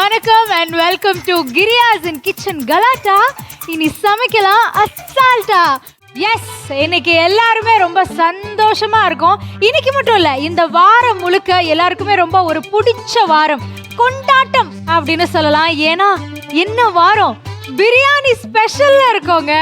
வணக்கம் and welcome to கிரியாஸ் in kitchen Galatta. இனி சமைக்கலாம் அசால்ட்டா. எஸ், இன்னைக்கு எல்லாருமே ரொம்ப சந்தோஷமா இருக்கும். இன்னைக்கு மட்டும் இல்ல, இந்த வாரம் முழுக்க எல்லாருக்குமே ரொம்ப ஒரு பிடிச்ச வாரம், கொண்டாட்டம் அப்படின்னு சொல்லலாம். ஏன்னா என்ன வாரம், பிரியாணி ஸ்பெஷல்ல இருக்கோங்க.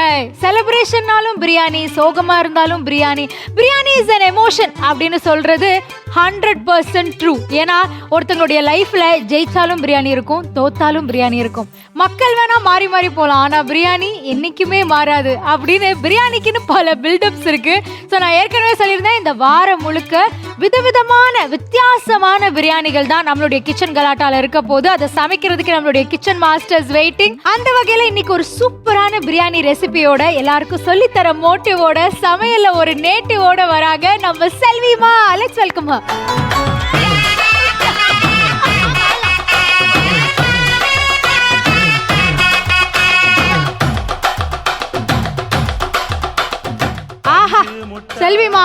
செலிப்ரேஷன்னாலும் பிரியாணி, சோகமா இருந்தாலும் biryani. Biryani is an emotion அப்படின்னு சொல்றது 100% ட்ரூ. ஏன்னா ஒருத்தங்களுடைய லைஃப்ல ஜெயிச்சாலும் பிரியாணி இருக்கும், தோத்தாலும் பிரியாணி இருக்கும். மக்கள் வேணா மாறி மாறி போகலாம், ஆனா பிரியாணி என்னைக்குமே மாறாது அப்படின்னு பிரியாணிக்குன்னு பல பில்டப்ஸ் இருக்கு. ஸோ நான் ஏற்கனவே சொல்லியிருந்தேன், இந்த வாரம் முழுக்க விதவிதமான வித்தியாசமான பிரியாணிகள் தான் நம்மளுடைய கிச்சன் கலாட்டால இருக்க போது. அதை சமைக்கிறதுக்கு நம்மளுடைய கிச்சன் மாஸ்டர்ஸ் வெயிட்டிங். அந்த வகையில இன்னைக்கு ஒரு சூப்பரான பிரியாணி ரெசிபியோட, எல்லாருக்கும் சொல்லித்தர மோட்டிவோட, சமையல்ல ஒரு நேட்டிவோட வராங்க நம்ம செல்விமா. Let's welcome her. ஆஹா செல்விமா,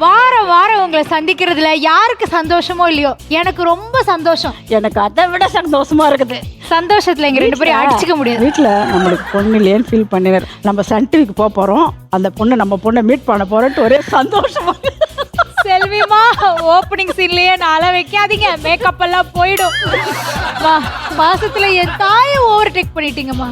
வாரம் வாரம் உங்களை சந்திக்கிறதுல யாருக்கு சந்தோஷமோ இல்லையோ, எனக்கு ரொம்ப சந்தோஷம். எனக்கு அதை விட சந்தோஷமா இருக்குது. சந்தோஷத்துல எங்க ரெண்டு பேரும் அடிச்சுக்க முடியாது. வீட்டில் நம்மளுக்கு பொண்ணு இல்லையேன்னு ஃபீல் பண்ணினார். நம்ம சன் டிவிக்கு போக போகிறோம், அந்த பொண்ணு நம்ம பொண்ணை மீட் பண்ண போறோன்ட்டு ஒரே சந்தோஷமா. செல்விமா, ஓப்பனிங் சீன்லயே நாள வைக்காதீங்க, மேக்கப் எல்லாம் போயிடும். மாசத்துல என் தாயை ஓவர் டேக் பண்ணிட்டீங்கம்மா.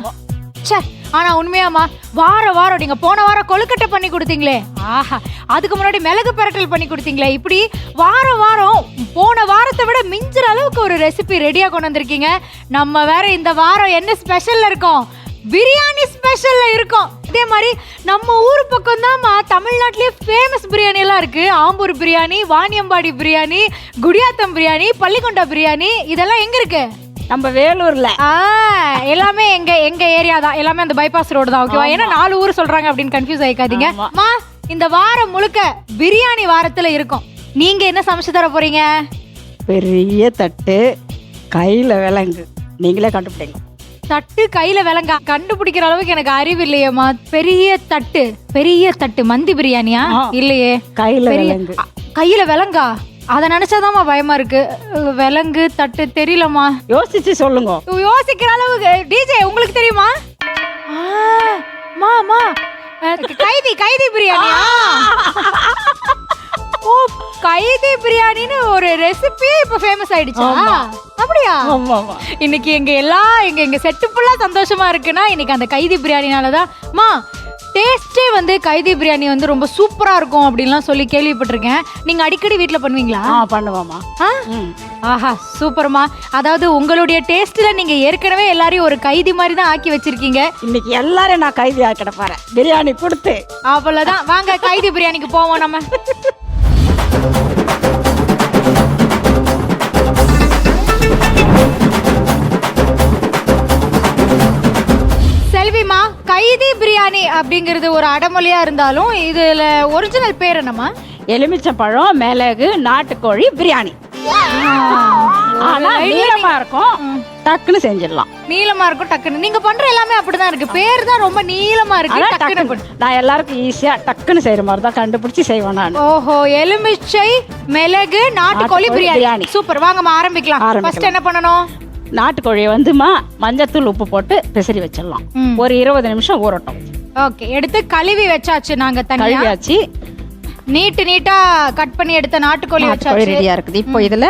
சே, ஆனா உண்மையாமா, வாரம் வாரம் நீங்க போன வாரம் கொழுக்கட்டை பண்ணி கொடுத்தீங்களே, ஆஹா, அதுக்கு முன்னாடி மிளகு பரட்டல் பண்ணி கொடுத்தீங்களே, இப்படி வாரம் வாரம் போன வாரத்தை விட மிஞ்சுற அளவுக்கு ஒரு ரெசிபி ரெடியா கொண்டு வந்திருக்கீங்க. நம்ம வேற இந்த வாரம் என்ன ஸ்பெஷல்ல இருக்கோம், பிரியாணி ஸ்பெஷல்ல இருக்கோம். அதே மாதிரி நம்ம ஊர் பக்கம் தான் தமிழ்நாட்டிலேயே ஃபேமஸ் பிரியாணி எல்லாம் இருக்கு. ஆம்பூர் பிரியாணி, வாணியம்பாடி பிரியாணி, குடியாத்தம் பிரியாணி, பள்ளிக்கொண்டா பிரியாணி, இதெல்லாம் எங்க இருக்கு? நம்ம வேலூர்ல. எல்லாமே எங்க ஏரியா தான், எல்லாமே அந்த பைபாஸ் ரோடு தான். ஓகேவா? ஏன்னா 4 ஊர் சொல்றாங்க அப்படின்னு கன்ஃபியூஸ் ஆயிக்காதீங்க. மா, இந்த வாரம் முழுக்க பிரியாணி வாரத்துல இருக்கும். நீங்க என்ன சமைச்சு தர போறீங்க? பெரிய தட்டு, கையில விலங்கு. நீங்களே கண்டுபிடிங்க. தட்டு கையில விலங்கா? கண்டுபிடிக்கிற அளவுக்கு எனக்கு அறிவு இல்லையேம்மா. பெரிய தட்டு, பெரிய தட்டு மந்தி பிரியாணியா? இல்லையே, கையில விலங்கு. கையில விலங்கா? அதை நினைச்சாதாம்மா பயமா இருக்கு. விலங்கு தட்டு தெரியலம்மா. யோசிச்சு சொல்லுங்க. யோசிக்கிற அளவுக்கு. டிஜே, உங்களுக்கு தெரியுமா? மாமா, கைதி கைதி பிரியாணியா? ஓ, கைதி பிரியாணின்னு ஒரு ரெசிபி இப்ப ஃபேமஸ் ஆயிடுச்சா? அப்படியா? இன்னைக்கு எங்க செட்டு ஃபுல்லா சந்தோஷமா இருக்குன்னா இன்னைக்கு அந்த கைதி பிரியாணினாலதான். மா, டேஸ்டே வந்து கைதி பிரியாணி வந்து ரொம்ப சூப்பரா இருக்கும் அப்படின்லாம் சொல்லி கேள்விப்பட்டிருக்கேன். நீங்க அடிக்கடி வீட்ல பண்ணுவீங்களா? பண்ணுவாமா. ஆஹா, சூப்பர்மா. அதாவது உங்களுடைய டேஸ்ட்ல நீங்க ஏற்கனவே எல்லாரையும் ஒரு கைதி மாதிரி தான் ஆக்கி வச்சிருக்கீங்க. இன்னைக்கு எல்லாரும் நான் கைதி ஆக்கிட போறேன், பிரியாணி கொடுத்து. அவ்வளவுதான், வாங்க கைதி பிரியாணிக்கு போவோம் நம்ம. செல்விமா, கைதி பிரியாணி அப்படிங்கிறது ஒரு அடமொழியா இருந்தாலும் இதுல ஒரிஜினல் பேர் என்னம்மா? எலுமிச்சம்பழம், மிளகு, நாட்டுக்கோழி பிரியாணி. ஆனா நீளமா இருக்கும், டக்குன்னு செஞ்சிடலாம். நீளமா இருக்கும், டக்குன்னு. நீங்க பண்ற எல்லாமே அப்படிதான் இருக்கு, பேர் தான் ரொம்ப நீளமா இருக்கு. நான் எல்லாருக்கும் ஈஸியா டக்குன்னு செய்யற மாதிரி தான் கண்டுபிடிச்சு செய்வேன் நான். ஓஹோ, எலுமிச்சை, மிளகு, நாட்டுக்கோழி பிரியாணி. சூப்பர், வாங்கம்மா ஆரம்பிக்கலாம். ஃபர்ஸ்ட் என்ன பண்ணணும்? நாட்டுக்கோழியை வந்துமா மஞ்சத்தூள் உப்பு போட்டு பிசறி வச்சிடலாம். ஒரு 20 நிமிஷம் ஊறட்டும். ஓகே, எடுத்து கழுவி வச்சாச்சு. நாங்க கழுவியாச்சு. நீட்டா கட் பண்ணி எடுத்த நாட்டுக்கோழி வச்சாச்சு, ரெடியா இருக்குது. இப்போ இதுல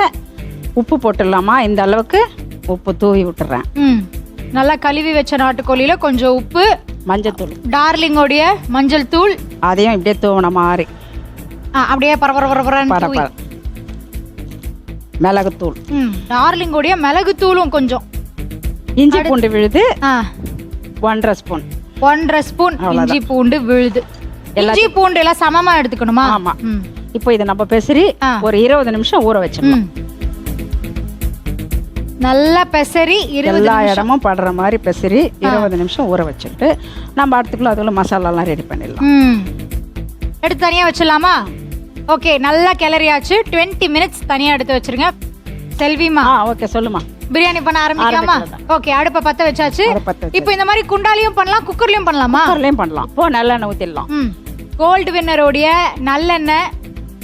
உப்பு போட்டுடலாமா? இந்த அளவுக்கு உப்பு தூவி விட்டுறேன். நல்லா கழுவி வச்ச நாட்டுக்கோழியில கொஞ்சம் உப்பு, மஞ்சத்தூள், டார்லிங்கோடைய மஞ்சள் தூள், அதையும் இப்படியே தூவன மாதிரி அப்படியே பரபர. மிளகுத்தூள், டார்லிங்கோடைய மிளகுத்தூளும் கொஞ்சம். இஞ்சி பூண்டு விழுது 1.5 ஸ்பூன். 1.5 ஸ்பூன் இஞ்சி பூண்டு விழுது. இஞ்சி பூண்டு எல்லாம் சமமா எடுத்துக்கணுமா? ஆமா. இப்போ இதை நம்ம பெசரி ஒரு 20 நிமிஷம் ஊற வச்சிடலாம். நல்லா பெசரி எல்லா இடமும் படுற மாதிரி பெசரி 20 நிமிஷம் ஊற வச்சுட்டு நம்ம அடுத்துக்குள்ள அதுக்குள்ள மசாலாலாம் ரெடி பண்ணிடலாம். எடுத்து தனியா வச்சிடலாமா? ஓகே, நல்லா கிளறியாச்சு. 20 மினிட்ஸ் தனியா எடுத்து வச்சிருங்க. செல்விமா, ஓகே சொல்லுமா. பிரியாணி பண்ண ஆரம்பிக்கலாமா? ஓகே, அடுப்பை பத்த வச்சாச்சு. இப்போ இந்த மாதிரி குண்டாலையும் பண்ணலாம், குக்கர்லயும் பண்ணலாமா? குக்கர்லயும் பண்ணலாம். இப்போ நல்லெண்ணெய் ஊத்திடலாம். கோல்டு வின்னரோடைய நல்லெண்ணெய்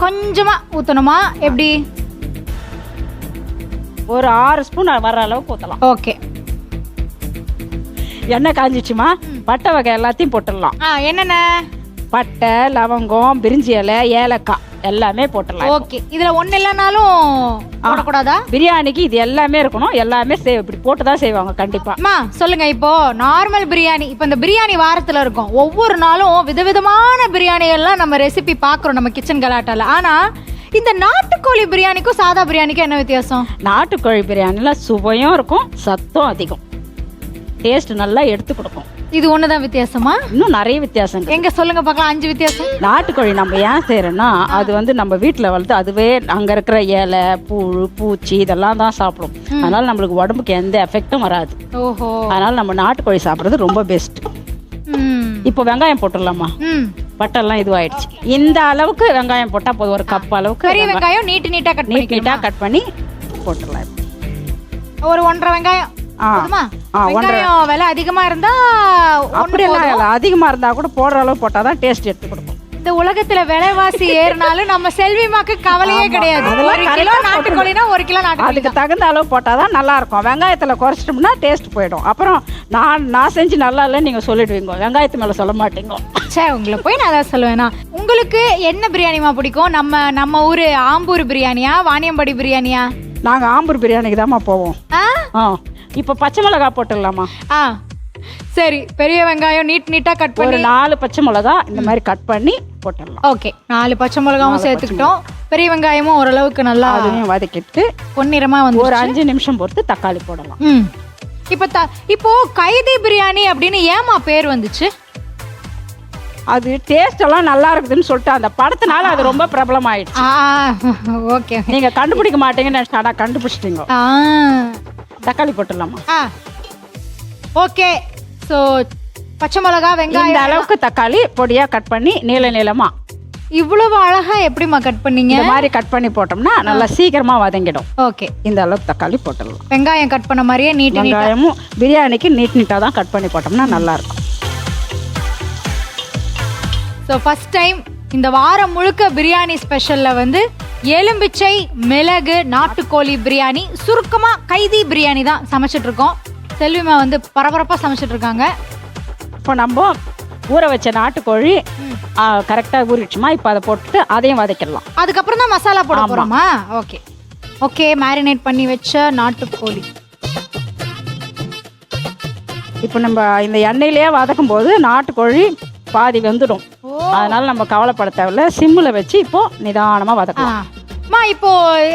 கொஞ்சமா ஊத்தணுமா? எப்படி? ஒரு 6 ஸ்பூன் வர அளவுக்கு ஊற்றலாம். ஓகே. எண்ணெய் காஞ்சிச்சுமா, பட்டை வகை எல்லாத்தையும் போட்டுடலாம். என்னென்ன? பட்டை, லவங்கம், பிரிஞ்சி இலை, ஏலக்காய் எல்லாமே போட்டுடலாம். ஓகே. இதுல ஒண்ணு இல்லைனாலும் போடக்கூடாதா? பிரியாணிக்கு இது எல்லாமே இருக்கணும். எல்லாமே இப்படி போட்டு தான் செய்வாங்க கண்டிப்பா. அம்மா சொல்லுங்க, இப்போ நார்மல் பிரியாணி, இப்போ இந்த பிரியாணி வாரத்துல இருக்கும், ஒவ்வொரு நாளும் விதவிதமான பிரியாணிகள்லாம் நம்ம ரெசிபி பாக்குறோம் நம்ம கிச்சன் கலாட்டால. ஆனா இந்த நாட்டுக்கோழி பிரியாணிக்கும் சாதா பிரியாணிக்கும் என்ன வித்தியாசம்? நாட்டுக்கோழி பிரியாணில சுவையும் இருக்கும், சத்தும் அதிகம், டேஸ்ட் நல்லா எடுத்து கொடுக்கும். இது ஒண்ணுதான் வித்தியாசமா? இன்னும் நிறைய வித்தியாசம். எங்க சொல்லுங்க பார்க்கலாம் 5 வித்தியாசம். நாட்டுக்கோழி நம்ம ஏன் செய்யறோம்னா, அது வந்து நம்ம வீட்டுல வளர்த்து அதுவே அங்க இருக்கிற இலை, புழு, பூச்சி இதெல்லாம் தான் சாப்பிடும். அதனால நம்மளுக்கு உடம்புக்கு எந்த எஃபெக்டும் வராது. ஓஹோ. அதனால நம்ம நாட்டுக்கோழி சாப்பிடுறது ரொம்ப பெஸ்ட். இப்போ வெங்காயம் போட்டுடலாமா? பட்டெல்லாம் இதுவாயிடுச்சு. இந்த அளவுக்கு வெங்காயம் போட்டா போதும். ஒரு கப் அளவுக்கு பெரிய வெங்காயம் நீட்டா கட் பண்ணி போட்டுடலாம். ஒரு 1.5 வெங்காயம். வெங்காயம் விலை அதிகமா இருந்தா அப்படியெல்லாம் அதிகமா இருந்தா கூட போடுற அளவு போட்டாதான் டேஸ்ட் எடுத்து கொடுக்கும். இந்த உலகத்துல விலைவாசி ஏறினாலும் நம்ம செல்விமாக்கு கவலையே கிடையாது. 1 கிலோ நாட்டுக்கோழினா 1 கிலோ நாட்டுக்கோழி அதுக்கு தகுந்த அளவு போட்டாதான் நல்லா இருக்கும். வெங்காயத்துல குறைச்சிட்டோம்னா டேஸ்ட் போயிடும். அப்புறம் நான் செஞ்சு நல்லா இல்லைன்னு நீங்க சொல்லிடுவீங்க, வெங்காயத்து மேல சொல்ல மாட்டீங்க. சே, உங்களை போய் நான் தான் சொல்லுவேனா? உங்களுக்கு என்ன பிரியாணிமா பிடிக்கும்? நம்ம ஊரு ஆம்பூர் பிரியாணியா, வாணியம்பாடி பிரியாணியா? நாங்க ஆம்பூர் பிரியாணிக்கு தான்மா போவோம். இப்போ பச்சை மிளகாய் போட்டுடலாமா? சரி. பெரிய வெங்காயம் நீட்டா கட் பண்ணி, ஒரு 4 பச்சை மிளகாய் இந்த மாதிரி கட் பண்ணி போட்டுடலாம். ஓகே. 4 பச்சை மிளகாவும் சேர்த்துக்கிட்டோம். பெரிய வெங்காயமும் ஓரளவுக்கு நல்லா அதையும் வதக்கிட்டு பொன்னிறமா வந்து ஒரு 5 நிமிஷம் பொறுத்து தக்காளி போடலாம். இப்போ கைதி பிரியாணி அப்படின்னு ஏமா பேர் வந்துச்சு? அது டேஸ்ட் எல்லாம் நல்லா இருக்குதுன்னு சொல்லிட்டு அந்த படத்தினால அது ரொம்ப பிரபலம் ஆயிடுச்சு. ஓகே. நீங்க கண்டுபிடிக்க மாட்டீங்கன்னு கண்டுபிடிச்சிட்டீங்க. தக்காளி போட்டுடலாமா? ஓகே. சோ பச்சை மிளகாய், வெங்காயம் இந்த அளவுக்கு தக்காளி பொடியா கட் பண்ணி நீளமா. இவ்வளவு அழகா எப்படிமா கட் பண்ணீங்க? இந்த மாதிரி கட் பண்ணி போட்டோம்னா நல்லா சீக்கிரமா வதங்கிடும். ஓகே. இந்த அளவுக்கு தக்காளி போட்டுடலாம். வெங்காயம் கட் பண்ண மாதிரியே வெங்காயமும் பிரியாணிக்கு நீட்டா தான் கட் பண்ணி போட்டோம்னா நல்லா இருக்கும். ஸோ ஃபர்ஸ்ட் டைம் இந்த வாரம் முழுக்க பிரியாணி ஸ்பெஷலில் வந்து எலும்பிச்சை மிளகு நாட்டுக்கோழி பிரியாணி, சுருக்கமாக கைதி பிரியாணி தான் சமைச்சிட்ருக்கோம். செல்விமா வந்து பரபரப்பாக சமைச்சிட்ருக்காங்க. இப்போ நம்ம ஊற வச்ச நாட்டுக்கோழி கரெக்டாக ஊறிடுச்சுமா. இப்போ அதை போட்டுட்டு அதையும் வதக்கிடலாம். அதுக்கப்புறம் தான் மசாலா போட போகிறோமா? ஓகே. மேரினேட் பண்ணி வச்ச நாட்டுக்கோழி இப்போ நம்ம இந்த எண்ணெயிலேயே வதக்கும் போது நாட்டுக்கோழி பாதி வெந்துடும். அதனால நம்ம கவலைப்பட தேவையில்ல. சிம்மில் வச்சு இப்போ நிதானமாக வதக்கலாம். இப்போ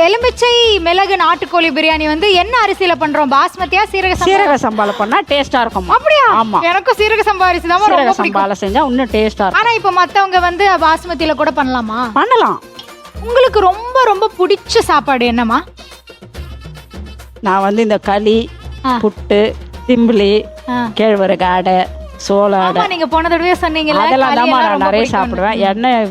எலுமிச்சை மிளகு நாட்டுக்கோழி பிரியாணி வந்து என்ன அரிசியில பண்றோம்? பாஸ்மதியா, சீரக சம்பால பண்ணா டேஸ்டா இருக்கும். அப்படியா? ஆமா, எனக்கும் சீரக சம்பா அரிசி தான் ரொம்ப பிடிக்கும். சம்பால செஞ்சா இன்னும் டேஸ்டா இருக்கும். ஆனா இப்போ மத்தவங்க வந்து பாஸ்மதியில கூட பண்ணலாமா? பண்ணலாம். உங்களுக்கு ரொம்ப ரொம்ப பிடிச்ச சாப்பாடு என்னமா? நான் வந்து இந்த களி, புட்டு, திம்பிலி, கேழ்வரகு அடை, சோளாடை. நீங்க போன தடவை சொன்னீங்கல்ல, அதெல்லாம் தான் நான் நிறைய சாப்பிடுவேன். எண்ணெய்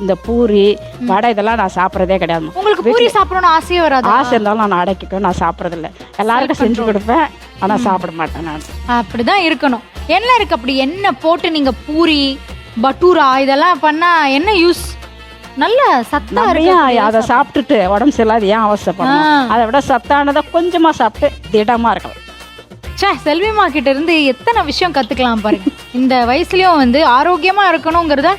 இந்த பூரி, வடை இதெல்லாம் நான் சாப்பிட்றதே கிடையாது. உங்களுக்கு பூரி சாப்பிடணும்னு ஆசையே வராது? ஆசை இருந்தாலும் நான் அடைக்கிட்டோம், நான் சாப்பிட்றதில்ல. எல்லாருக்கும் செஞ்சு கொடுப்பேன், ஆனால் சாப்பிட மாட்டேன் நான். அப்படிதான் இருக்கணும். என்ன இருக்கு அப்படி என்ன போட்டு நீங்க பூரி, பட்டூரா இதெல்லாம் பண்ணா என்ன யூஸ்? நல்ல சத்தா இருக்கு. அதை சாப்பிட்டுட்டு உடம்பு சரியில்லாத ஏன் அவசரப்படணும்? அதை விட சத்தானதை கொஞ்சமா சாப்பிட்டு திடமா இருக்கலாம். செல்விமா கிட்ட இருந்து எத்தனை விஷயம் கத்துக்கலாம் பாருங்க. இந்த வயசுலயும் வந்து ஆரோக்கியமா இருக்கணுங்கிறத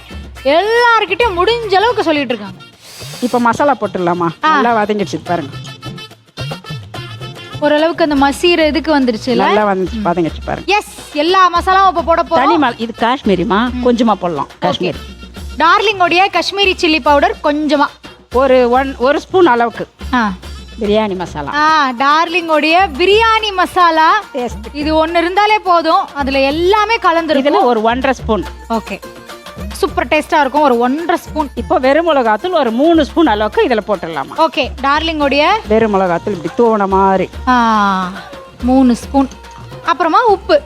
எல்லார்கிட்டயும் முடிஞ்ச அளவுக்கு சொல்லிட்டு இருக்காங்க. இப்ப மசாலா போட்டுடலாமா? நல்லா வதங்கிடுச்சு பாருங்க. ஓரளவுக்கு அந்த மசீர இதுக்கு வந்துருச்சு. நல்லா வதங்கிடுச்சு பாருங்க. எஸ், எல்லா மசாலாவும் இப்ப போட போறோம். இது காஷ்மீரிமா, கொஞ்சமா போடலாம். காஷ்மீரி டார்லிங்கோடைய காஷ்மீரி சில்லி பவுடர் கொஞ்சமா, ஒரு ஸ்பூன் அளவுக்கு பிரியாணி மசாலா. டார்லிங்கோடைய பிரியாணி மசாலா இது ஒன்னு இருந்தாலே போதும். அதுல எல்லாமே கலந்துருக்கு. ஒரு 1.5 ஸ்பூன். ஓகே, சூப்பர் டேஸ்டா இருக்கும். ஒரு 1.5 ஸ்பூன். இப்போ வெறும் மிளகாத்தூள் ஒரு 3 ஸ்பூன் அளவுக்கு இதுல போட்டுடலாமா? ஓகே. டார்லிங்கோடைய வெறும் மிளகாத்தூள் இப்படி தூவன மாதிரி 3 ஸ்பூன். அப்புறமா உப்பு,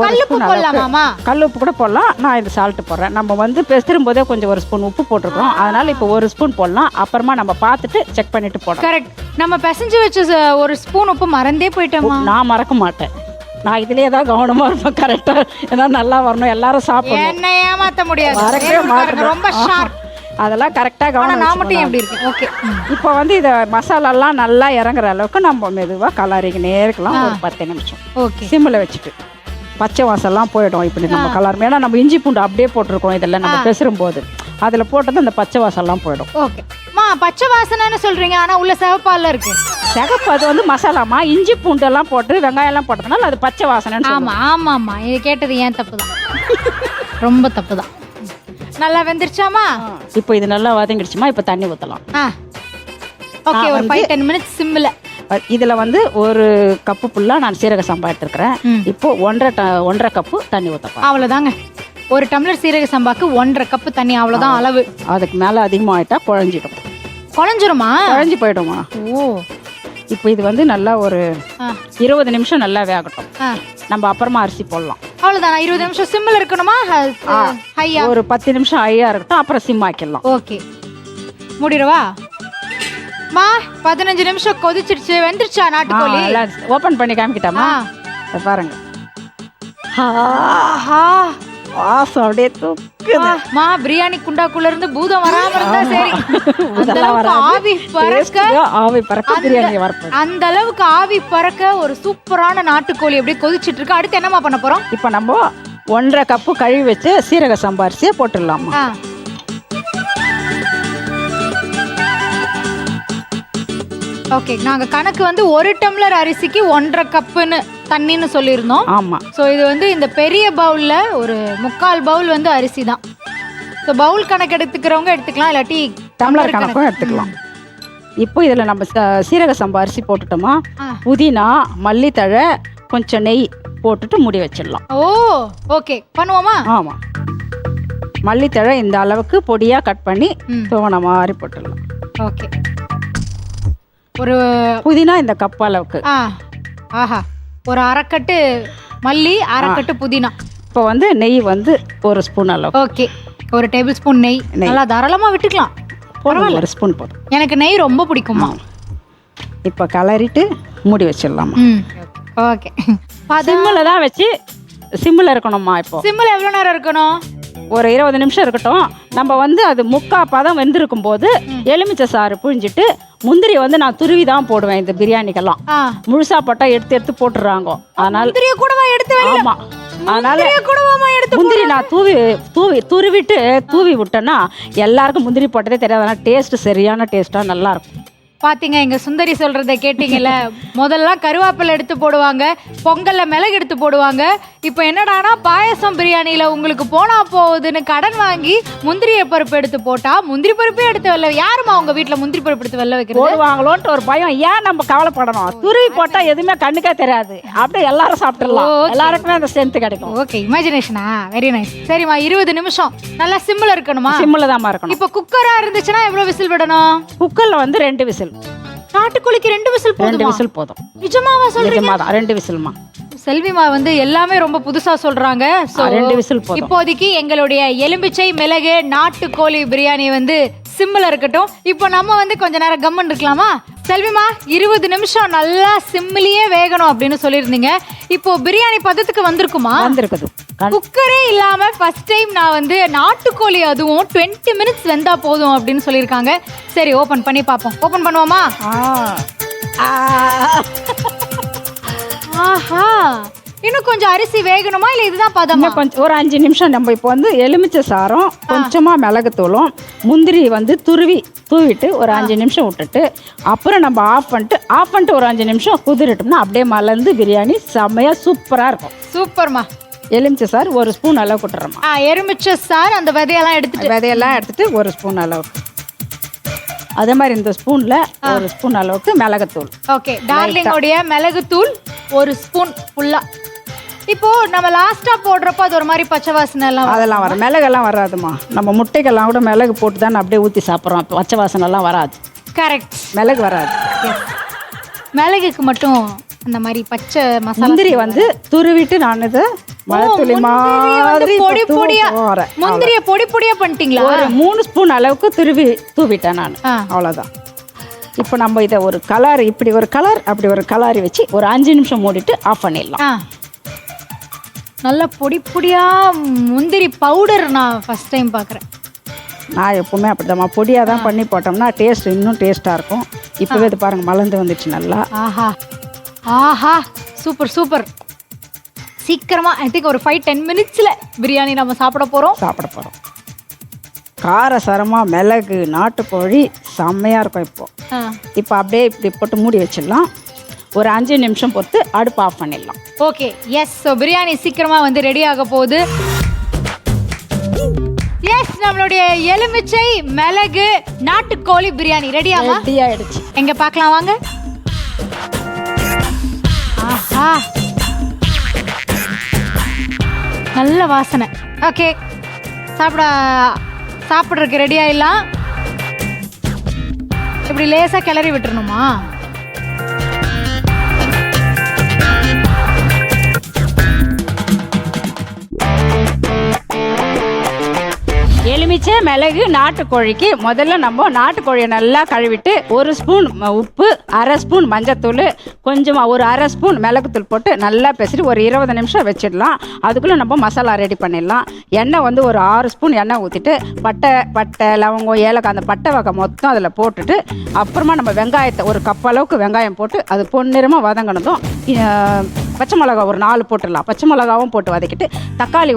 கல்லுப்பு போடலாமா? கல்லுப்பு கூட போடலாம். நான் இது சால்ட் போடுறேன். நம்ம வந்து பெசரும் போதே கொஞ்சம் 1 ஸ்பூன் உப்பு போட்டிருக்கோம். அதனால இப்போ 1 ஸ்பூன் போடலாம். அப்புறமா நம்ம பார்த்துட்டு செக் பண்ணிட்டு போடலாம். கரெக்ட். நம்ம பிசைஞ்சு வச்ச 1 ஸ்பூன் உப்பு மறந்தே போயிட்டோமா? நான் மறக்க மாட்டேன். நான் இதுலயே தான் கவனமா இருப்பேன். கரெக்டா ஏன்னா நல்லா வரணும், எல்லாரும் சாப்பிடணும். என்ன ஏமாத்த முடியாது. ரொம்ப ஷார்ப். அதெல்லாம் கரெக்டாக ஆனா கவனம் நான் மட்டும் வச்சுக்கணும். எப்படி இருக்கேன்? ஓகே. இப்போ வந்து இதை மசாலாலாம் நல்லா இறங்குற அளவுக்கு நம்ம மெதுவாக கலரிக்கினே இருக்கலாம் ஒரு 10 நிமிஷம் ஓகே. சிம்மில் வச்சுட்டு. பச்சை வாசம்லாம் போயிடும் இப்படி நம்ம கலர். ஏன்னா நம்ம இஞ்சி பூண்டு அப்படியே போட்டிருக்கோம் இதில் நம்ம பெசரும் போது அதில் போட்டது அந்த பச்சை வாசம்லாம் போயிடும். ஓகே. பச்சை வாசனைன்னு சொல்றீங்க, ஆனா உள்ள சிவப்பால இருக்கு. சிகப்பு அது வந்து மசாலாமா, இஞ்சி பூண்டெல்லாம் போட்டு வெங்காயம்லாம் போட்டதுனால அது பச்சை வாசனைன்னு ஆமா ஆமா ஆமா, இது கேட்டது ஏன் தப்பு தான், ரொம்ப தப்பு தான். நல்லா வெந்துருச்சாமா? இப்போ இது நல்லா வதங்கிடுச்சுமா. இப்போ தண்ணி ஊற்றலாம். ஓகே. ஒரு 5-10 மினிட்ஸ் சிம்மில். இதில் வந்து ஒரு கப்பு ஃபுல்லாக நான் சீரக சம்பா எடுத்துருக்கிறேன். இப்போ 1.5 கப்பு தண்ணி ஊற்றப்பா. அவ்வளோதாங்க. ஒரு டம்ளர் சீரக சம்பாக்கு 1.5 கப்பு தண்ணி, அவ்வளோதான் அளவு. அதுக்கு மேலே அதிகமாகிட்டா குழஞ்சிடும். குழஞ்சிருமா? குழஞ்சி போயிடுமா. ஓ. இப்போ இது வந்து நல்லா ஒரு 20 நிமிஷம் நல்லா வேகட்டும். நம்ம அப்புறமா அரிசி போடலாம். அவ்வளோதான். 20 நிமிஷம் சிம்மில் இருக்கணுமா? ஹையா? ஒரு 10 நிமிஷம் ஹையா இருக்கட்டும், அப்புறம் சிம் ஆக்கிடலாம். ஓகே. மூடிடவா? 15 நிமிஷம் கொதிச்சிருச்சு. வெந்துருச்சா நாட்டுக்கோழி? ஓப்பன் பண்ணி காமிக்கிட்டாமா? பாருங்க. வாசம் அப்படியே தூக்குது. பிரியாணி குண்டாக்குள்ள இருந்து பூதம் வராம இருந்தா சரி. ஆவி பறக்க பிரியாணி வரப்போகுது. அந்த அளவுக்கு ஆவி பறக்க ஒரு சூப்பரான நாட்டுக்கோழி அப்படியே கொதிச்சிட்டு இருக்கு. அடுத்து என்னமா பண்ண போறோம்? இப்போ நம்ம 1.5 கப்பு கழுவி வச்சு சீரக சம்பா அரிசியை போட்டுடலாமா? ஓகே. நாங்க கணக்கு வந்து 1 டம்ளர் அரிசிக்கு 1.5 கப்புன்னு தண்ணின்னு சொல்லியிருந்தோம். ஆமா. ஸோ இது வந்து இந்த பெரிய பவுல்ல ஒரு 3/4 பவுல் வந்து அரிசி தான். ஸோ பவுல் கணக்கு எடுத்துக்கிறவங்க எடுத்துக்கலாம், இல்லாட்டி டம்ளர் கணக்கும் எடுத்துக்கலாம். இப்போ இதில் நம்ம சீரக சம்பா அரிசி போட்டுட்டோமா, புதினா, மல்லித்தழை, கொஞ்சம் நெய் போட்டுட்டு மூடி வச்சிடலாம். ஓ ஓகே. பண்ணுவோமா? ஆமாம். மல்லித்தழை இந்த அளவுக்கு பொடியாக கட் பண்ணி துவன மாதிரி போட்டுடலாம். ஓகே. ஒரு புதினா இந்த கப் அளவுக்கு. ஆஹா. ஒரு அரைக்கட்டு மல்லி, அரைக்கட்டு புதினா. இப்போ வந்து நெய் வந்து 1 ஸ்பூன் அளவு. ஓகே. ஒரு டேபிள் ஸ்பூன் நெய். நல்லா தாராளமாக விட்டுக்கலாம். போதும், 1 ஸ்பூன் போதும். எனக்கு நெய் ரொம்ப பிடிக்குமா. இப்போ கலரிட்டு மூடி வச்சிடலாமா? ஓகே. சிம்மில் தான் வச்சு, சிம்மில் இருக்கணும்மா. இப்போ சிம்மில் எவ்வளோ நேரம் இருக்கணும்? ஒரு 20 நிமிஷம் இருக்கட்டும். நம்ம வந்து அது 3/4 பதம் வெந்திருக்கும் போது எலுமிச்சை சாறு புழிஞ்சிட்டு, முந்திரி வந்து நான் துருவி தான் போடுவேன் இந்த பிரியாணிக்கெல்லாம். முழுசா போட்டா எடுத்து போட்டுறாங்க. அதனால ஆமா, அதனால முந்திரி நான் துருவிட்டு விட்டேன்னா எல்லாருக்கும் முந்திரி போட்டதே தெரியாது. அதனால டேஸ்ட் சரியான டேஸ்டா நல்லா இருக்கும். பாத்தீங்க, எங்க சுந்தரி சொல்றத கேட்டீங்கல்ல. முதல்ல கருவேப்பிலை எடுத்து போடுவாங்க, பொங்கல்ல மிளகு எடுத்து போடுவாங்க. இப்போ என்னடானா பாயசம் பிரியாணியில உங்களுக்கு போனா போகுதுன்னு கடன் வாங்கி முந்திரி பருப்பு எடுத்து போட்டா, முந்திரி பருப்பே எடுத்து வெள்ள. யாருமா உங்க வீட்டுல முந்திரி பருப்பு எடுத்து வெள்ள வைக்கிறது? போடுவாங்களோன்ட்டு ஒரு பயம். ஏன் நம்ம கவலைப்படணும்? துருவி போட்டா எதுவுமே கண்ணுக்கே தெரியாது. அப்படியே எல்லாரும் சாப்பிட்டுடலாம். எல்லாருக்குமே அந்த ஸ்ட்ரென்த் கிடைக்கும். ஓகே. இமேஜினேஷனா? Very nice. சரிம்மா, 20 நிமிஷம் நல்லா சிம்மில் இருக்கணுமா? சிம்மில் தான் இருக்கணும். இப்போ குக்கரா இருந்துச்சுன்னா எவ்வளவு விசில் விடணும்? குக்கர்ல வந்து 2 விசில். நாட்டுக்கோழிக்கு 2 விசில் போதும். 2 விசில் போதும். நிஜமாவா சொல்றீங்க? நிஜமா தான், 2 விசில்மா. செல்விமா வந்து எல்லாமே ரொம்ப புதுசா சொல்றாங்க. 2 விசில் போதும். இப்போதைக்கு எங்களுடைய எலும்பிச்சை மிளகு நாட்டுக்கோழி பிரியாணி வந்து சிம்மில் இருக்கட்டும். இப்போ நம்ம வந்து கொஞ்ச நேரம் கம்மன் இருக்கலாமா? செல்விமா, 20 நிமிஷம் நல்லா சிம்மிலேயே வேகணும் அப்படின்னு சொல்லியிருந்தீங்க. இப்போ பிரியாணி பதத்துக்கு வந்திருக்குமா? வந்திருக்குது. குக்கரே இல்லாம ஃபர்ஸ்ட் டைம் நான் வந்து நாட்டுக்கோழி அதுவும் 20 மினிட்ஸ் வெந்தா போதும் அப்படின்னு சொல்லியிருக்காங்க. சரி, ஓபன் பண்ணி பார்ப்போம். ஓபன் பண்ணுவோமா? ஆஹா. இன்னும் கொஞ்சம் அரிசி வேகணுமா, இல்ல இதுதான் பதமா? கொஞ்சம் ஒரு 5 நிமிஷம். நம்ம இப்போ வந்து எலுமிச்சை சாரம், கொஞ்சமா மிளகுத்தூளும், முந்திரி வந்து தூவிட்டு ஒரு 5 நிமிஷம் விட்டுட்டு அப்புறம் நம்ம ஆஃப் பண்ணிட்டு ஒரு 5 நிமிஷம் குதிரட்டோம்னா அப்படியே மலர்ந்து பிரியாணி செம்மையா சூப்பரா இருக்கும். சூப்பர்மா. எலுமிச்சை சார் 1 ஸ்பூன் அளவு கொட்டுறோமா? எலுமிச்சை சார் அந்த விதையெல்லாம் எடுத்துட்டு 1 ஸ்பூன் அளவுக்கு. அதே மாதிரி இந்த ஸ்பூன்ல 1 ஸ்பூன் அளவுக்கு மிளகுத்தூள். ஓகே. டார்லிங்கோடைய மிளகுத்தூள் 1 ஸ்பூன் ஃபுல்லா. இப்போ நம்ம லாஸ்டா போடுறப்போ அது ஒரு மாதிரி பச்சை வாசனை எல்லாம் அதெல்லாம் வரும். மிளகெல்லாம் வராதுமா. நம்ம முட்டைக்கெல்லாம் கூட மிளகு போட்டு தான் அப்படியே ஊற்றி சாப்பிட்றோம். பச்சை வாசனை எல்லாம் வராது. கரெக்ட். மிளகு வராது. மிளகுக்கு மட்டும் அந்த மாதிரி பச்சை மசாலா. முந்திரி வந்து துருவிட்டு நான் இதை மலத்துளி மாதிரி முந்திரிய பொடி பொடியா பண்ணிட்டீங்களா? ஒரு 3 ஸ்பூன் அளவுக்கு தூவிட்டேன் நான். அவ்வளோதான். இப்போ நம்ம இதை ஒரு கலர், இப்படி ஒரு கலர் அப்படி ஒரு கலரி வச்சு ஒரு 5 நிமிஷம் மூடிட்டு ஆஃப் பண்ணிடலாம். நல்ல பொடி பொடியா முந்திரி பவுடர் நான் ஃபர்ஸ்ட் டைம் பார்க்குறேன். நான் எப்போவுமே அப்படிதாம்மா பொடியாக தான் பண்ணி போட்டோம்னா டேஸ்ட் இன்னும் டேஸ்ட்டாக இருக்கும். இப்போவே இது பாருங்கள் மலர்ந்து வந்துச்சு நல்லா. ஆஹா ஆஹா சூப்பர் சூப்பர். சீக்கிரமாக ஐ திங்க் ஒரு 5-10 மினிட்ஸில் பிரியாணி நம்ம சாப்பிட போகிறோம். காரசாரமாக மிளகு நாட்டுக்கோழி செம்மையாக இருக்கும். இப்போ அப்படியே இப்படி போட்டு மூடி வச்சிடலாம். ஒரு 5 நிமிஷம் பொறுத்து அடுப்பு ஆஃப் பண்ணிடலாம். Okay yes. ஸோ பிரியாணி சீக்கிரமாக வந்து ரெடி ஆக போகுது. எஸ் நம்மளுடைய எலுமிச்சை மிளகு நாட்டுக்கோழி பிரியாணி ரெடி ஆயிடுச்சு. எங்க பார்க்கலாம் வாங்க. ஆஹா நல்ல வாசனை. ஓகே சாப்பிட்றதுக்கு ரெடி ஆயிடலாம். இப்படி லேசா கிளறி விட்டுறணுமா? எலுமிச்சை மிளகு நாட்டுக்கோழிக்கு முதல்ல நம்ம நாட்டுக்கோழியை நல்லா கழுவிட்டு 1 ஸ்பூன் உப்பு, 1/2 ஸ்பூன் மஞ்சத்தூள், கொஞ்சமாக ஒரு 1/2 ஸ்பூன் மிளகுத்தூள் போட்டு நல்லா பெசரி ஒரு 20 நிமிஷம் வச்சிடலாம். அதுக்குள்ளே நம்ம மசாலா ரெடி பண்ணிடலாம். எண்ணெய் வந்து ஒரு 6 ஸ்பூன் எண்ணெய் ஊற்றிட்டு பட்டை லவங்கம் ஏலக்காய் அந்த பட்டை வகை மொத்தம் அதில் போட்டுட்டு அப்புறமா நம்ம வெங்காயத்தை ஒரு கப் அளவுக்கு வெங்காயம் போட்டு அது பொன்னிறமாக வதங்கினதும் பச்சை மிளகா ஒரு 4 போட்டுடலாம். பச்சை மிளகாவும் போட்டு வதக்கிட்டு தக்காளி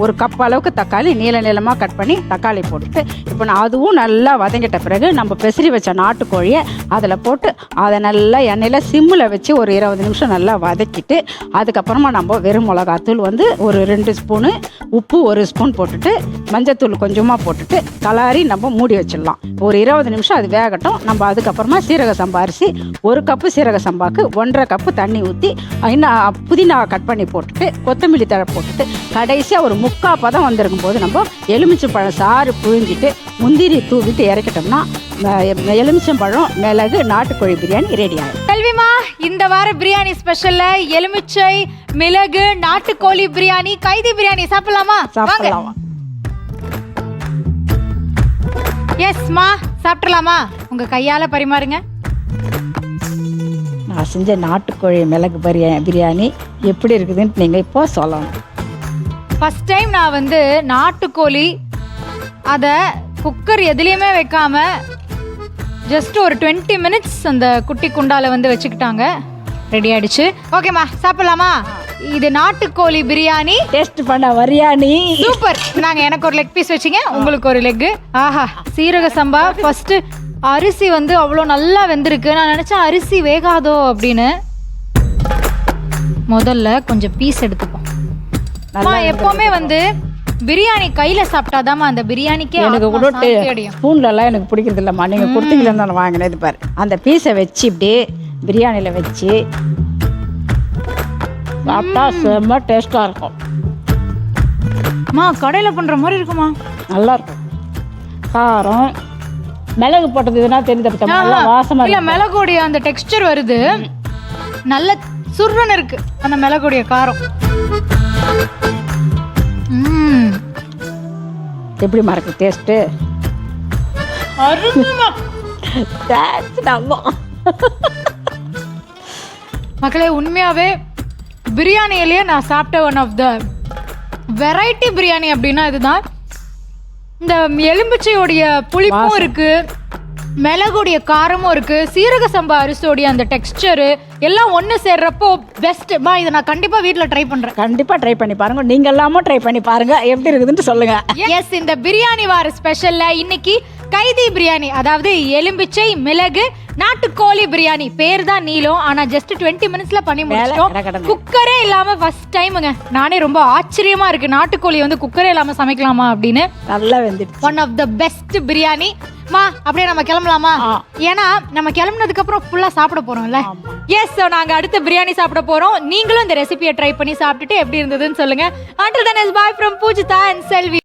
ஒரு கப் அளவுக்கு தக்காளி நீளமாக கட் பண்ணி தக்காளி போட்டுட்டு இப்போ அதுவும் நல்லா வதங்கிட்ட பிறகு நம்ம பெசரி வச்ச நாட்டுக்கோழியை அதில் போட்டு அதை நல்லா எண்ணெயில் சிம்மில் வச்சு ஒரு 20 நிமிஷம் நல்லா வதக்கிட்டு அதுக்கப்புறமா நம்ம வெறும் மிளகாத்தூள் வந்து ஒரு 2 ஸ்பூனு, உப்பு 1 ஸ்பூன் போட்டுட்டு மஞ்சத்தூள் கொஞ்சமாக போட்டுட்டு கலாரி நம்ம மூடி வச்சிடலாம். ஒரு 20 நிமிஷம் அது வேகட்டும். நம்ம அதுக்கப்புறமா சீரக சம்பா அரிசி 1 கப்பு சீரக சம்பாவுக்கு 1.5 கப்பு தண்ணி ஊற்றி இன்னும் புதினா கட் பண்ணி போட்டுட்டு கொத்தமல்லி தழை போட்டுட்டு கடைசியாக ஒரு 3/4 பதம் வந்திருக்கும் போது நம்ம எலுமிச்சம்பழம் சாறு புழிஞ்சிட்டு முந்திரி தூவிட்டு இறக்கிட்டோம்னா எலுமிச்சம்பழம் மிளகு நாட்டுக்கோழி பிரியாணி ரெடி ஆகும். செல்விமா, இந்த வார பிரியாணி ஸ்பெஷல்ல எலுமிச்சை மிளகு நாட்டுக்கோழி பிரியாணி கைதி பிரியாணி சாப்பிடலாமா? எஸ் மா, சாப்பிடலாமா? உங்க கையால பரிமாறுங்க. நான் செஞ்ச நாட்டுக்கோழி மிளகு பிரியாணி எப்படி இருக்குதுன்னு நீங்கள் இப்போ சொல்லணும். ஃபர்ஸ்ட் டைம் நான் வந்து நாட்டுக்கோழி அதை குக்கர் எதுலேயுமே வைக்காம ஜஸ்ட் ஒரு 20 மினிட்ஸ் அந்த குட்டி குண்டால வந்து வச்சுக்கிட்டாங்க. ரெடி ஆயிடுச்சு. ஓகேம்மா, சாப்பிடலாமா? இது நாட்டுக்கோழி பிரியாணி. டேஸ்ட் பண்ண வரியாணி. சூப்பர். எனக்கு ஒரு லெக் பீஸ் வச்சிங்க, உங்களுக்கு ஒரு லெக். ஆஹா, சீரக சம்பா. ஃபர்ஸ்ட் அரிசி வந்து அவ்வளோ நல்லா வெந்திருக்கு. நான் நினைச்சேன் அரிசி வேகாதோ அப்படின்னு. முதல்ல கொஞ்சம் பீஸ் எடுத்துப்போம். எப்பவுமே வந்து பிரியாணி கையில சாப்பிட்டாதாமா அந்த பிரியாணிக்கே எனக்கு கூட ஸ்பூன்ல எல்லாம் எனக்கு பிடிக்கிறது இல்லம்மா. நீங்க கொடுத்தீங்களா நான் வாங்கினேன். இது பாரு, அந்த பீஸை வச்சு இப்படியே பிரியாணியில வச்சு சாப்பிட்டா செம்ம டேஸ்டா இருக்கும். கடையில பண்ற மாதிரி இருக்குமா? நல்லா இருக்கும். காரம் மிளகு போட்டதுன்னா தெரிஞ்சு நல்லா வாசமா இல்ல, மிளகுடைய அந்த டெக்ஸ்டர் வருது, நல்ல சுருன்னு இருக்கு அந்த மிளகுடைய காரம். எப்படி மறக்கு டேஸ்ட்? மக்களே, உண்மையாவே பிரியாணியிலேயே நான் சாப்பிட்ட one of the variety biryani அப்படின்னா இதுதான். இந்த எலும்பிச்சையோடைய புளிப்பும் இருக்கு, மிளகுடைய காரமும் இருக்கு, சீரக சம்பா அரிசியோடைய அந்த டெக்ஸ்டரு எல்லாம் ஒன்று சேர்றப்போ பெஸ்ட். இதை நான் கண்டிப்பா வீட்டில் ட்ரை பண்றேன். கண்டிப்பா ட்ரை பண்ணி பாருங்க. நீங்க எல்லாமே ட்ரை பண்ணி பாருங்க, எப்படி இருக்குதுன்னு சொல்லுங்க. எஸ், இந்த பிரியாணி வார ஸ்பெஷல்ல இன்னைக்கு கைதி பிரியாணி, அதாவது எலும்பிச்சை மிளகு நாட்டுக்கோழி பிரியாணி. பேர் தான் நீளம், ஆனா ஜஸ்ட் 20 மினிட்ஸ்ல பண்ணி முடிச்சிட்டோம். குக்கரே இல்லாம ஃபர்ஸ்ட் டைமுங்க. நானே ரொம்ப ஆச்சரியமா இருக்கு, நாட்டுக்கோழி வந்து குக்கரே இல்லாம சமைக்கலாமா அப்படின்னு. நல்லா வெந்துடுச்சு. One of the best biryani. அப்படியே நம்ம கிளம்பலாமா? ஏன்னா நம்ம கிளம்புனதுக்கு அப்புறம் ஃபுல்லா சாப்பிட போறோம்ல. எஸ், நாங்க அடுத்த பிரியாணி சாப்பிட போறோம். நீங்களும் இந்த ரெசிபியை ட்ரை பண்ணி சாப்பிட்டுட்டு எப்படி இருந்ததுன்னு சொல்லுங்க. Until then, bye from Pujita and Selvi.